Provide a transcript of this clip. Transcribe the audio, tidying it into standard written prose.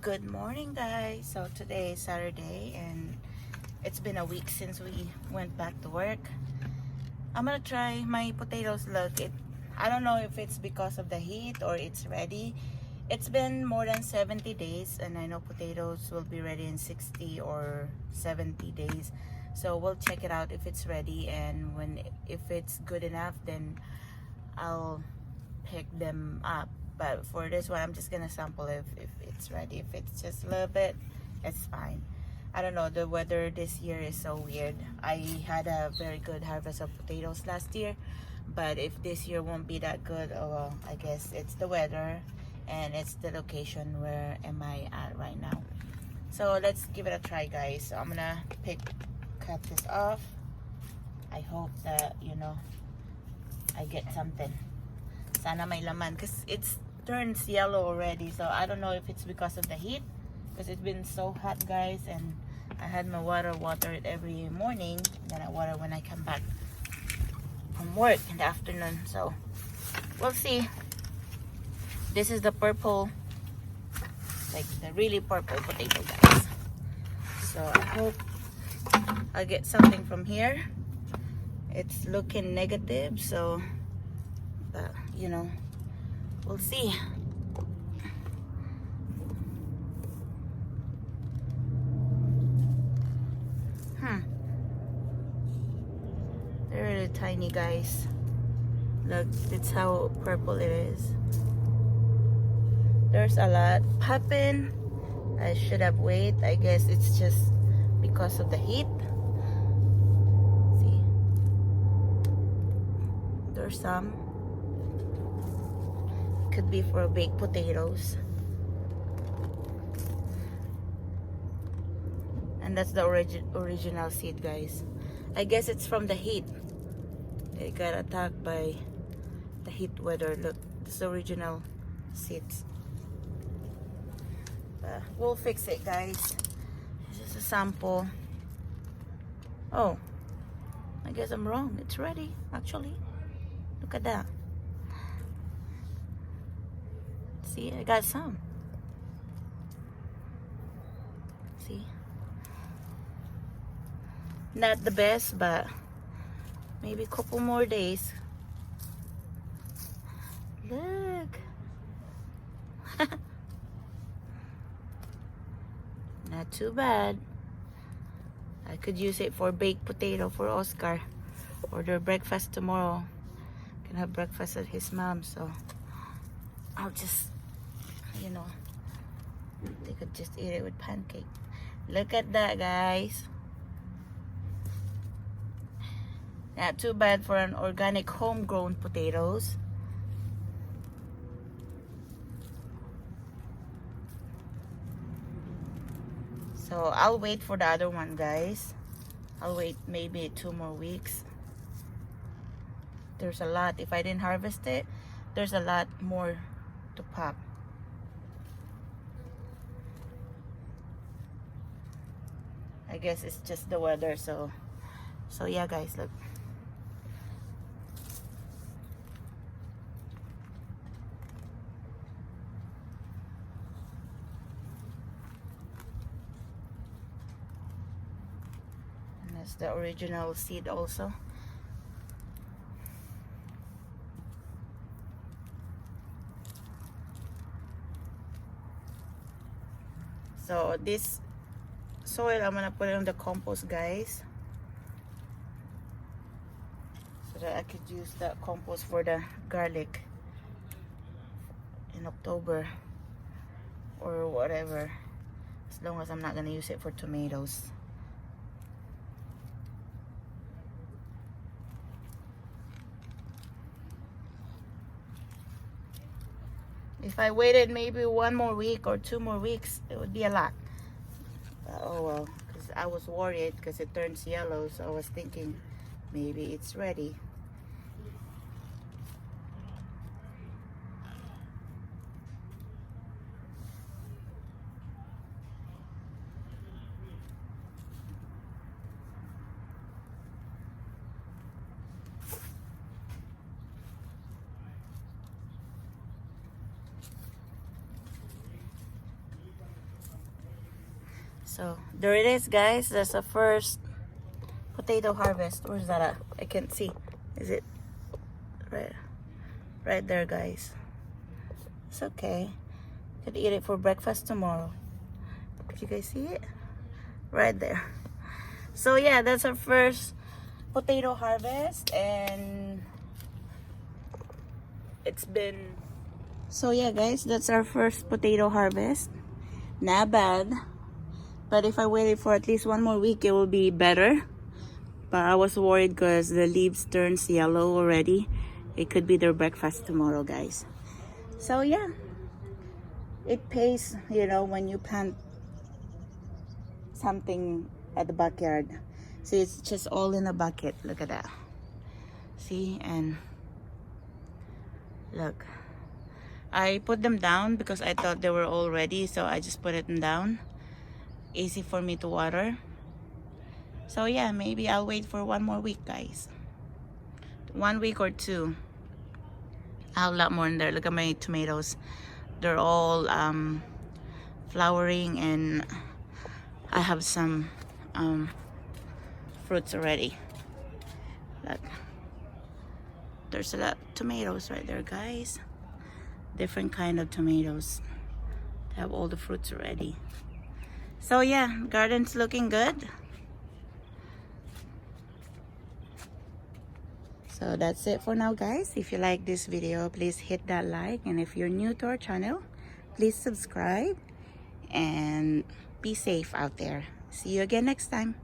Good morning, guys. So today is Saturday and it's been a week since we went back to work. I'm gonna try my potatoes. Look, I don't know if it's because of the heat or it's ready. It's been more than 70 days and I know potatoes will be ready in 60 or 70 days. So we'll check it out if it's ready, and if it's good enough, then I'll pick them up. But for this one, I'm just gonna sample if it's ready. If it's just a little bit, it's fine. I don't know, the weather this year is so weird. I had a very good harvest of potatoes last year, but if this year won't be that good, oh well, I guess it's the weather and it's the location where am I at right now. So let's give it a try, guys. So I'm gonna cut this off. I hope that, I get something. Sana may laman, because it's turns yellow already. So I don't know if it's because of the heat, because it's been so hot, guys, and I had my water it every morning. Then I water when I come back from work in the afternoon. So we'll see. This is the purple, like the really purple potato, guys. So I hope I get something from here. It's looking negative, so we'll see. They're really tiny, guys. Look, that's how purple it is. There's a lot popping. I should have waited. I guess it's just because of the heat. See, there's some. Could be for baked potatoes. And that's the original seed, guys. I guess it's from the heat. They got attacked by the heat weather. Look, this is the original seeds. We'll fix it, guys. This is a sample. Oh, I guess I'm wrong. It's ready, actually. Look at that. See, I got some. See? Not the best, but maybe a couple more days. Look. Not too bad. I could use it for baked potato for Oscar. Order breakfast tomorrow. Can have breakfast at his mom, so I'll just, they could just eat it with pancake. Look at that, guys. Not too bad for an organic homegrown potatoes. So I'll wait for the other one, guys. I'll wait maybe 2 more weeks. There's a lot. If I didn't harvest it, there's a lot more to pop. I guess it's just the weather. So yeah, guys, look. That's the original seed also. So this soil, I'm gonna put it on the compost, guys, so that I could use the compost for the garlic in October or whatever, as long as I'm not gonna use it for tomatoes. If I waited maybe 1 more week or 2 more weeks, it would be a lot. Oh well, because I was worried because it turns yellow, so I was thinking maybe it's ready. So there it is, guys. That's the first potato harvest. Where's that at? I can't see. Is it right there, guys? It's okay. Could eat it for breakfast tomorrow. Could you guys see it? Right there. So yeah, that's our first potato harvest, and it's been, so yeah guys, that's our first potato harvest. Not bad, but if I waited for at least one more week, it will be better. But I was worried because the leaves turns yellow already. It could be their breakfast tomorrow, guys. So yeah, it pays, you know, when you plant something at the backyard. See, it's just all in a bucket. Look at that. See, and look, I put them down because I thought they were all ready, so I just put them down. Easy for me to water. So yeah, maybe I'll wait for one more week, guys. 1 week or two. I have a lot more in there. Look at my tomatoes. They're all flowering, and I have some fruits already. Look, there's a lot of tomatoes right there, guys. Different kind of tomatoes. They have all the fruits already. So yeah, garden's looking good. So that's it for now, guys. If you like this video, please hit that like, and if you're new to our channel, please subscribe, and be safe out there. See you again next time.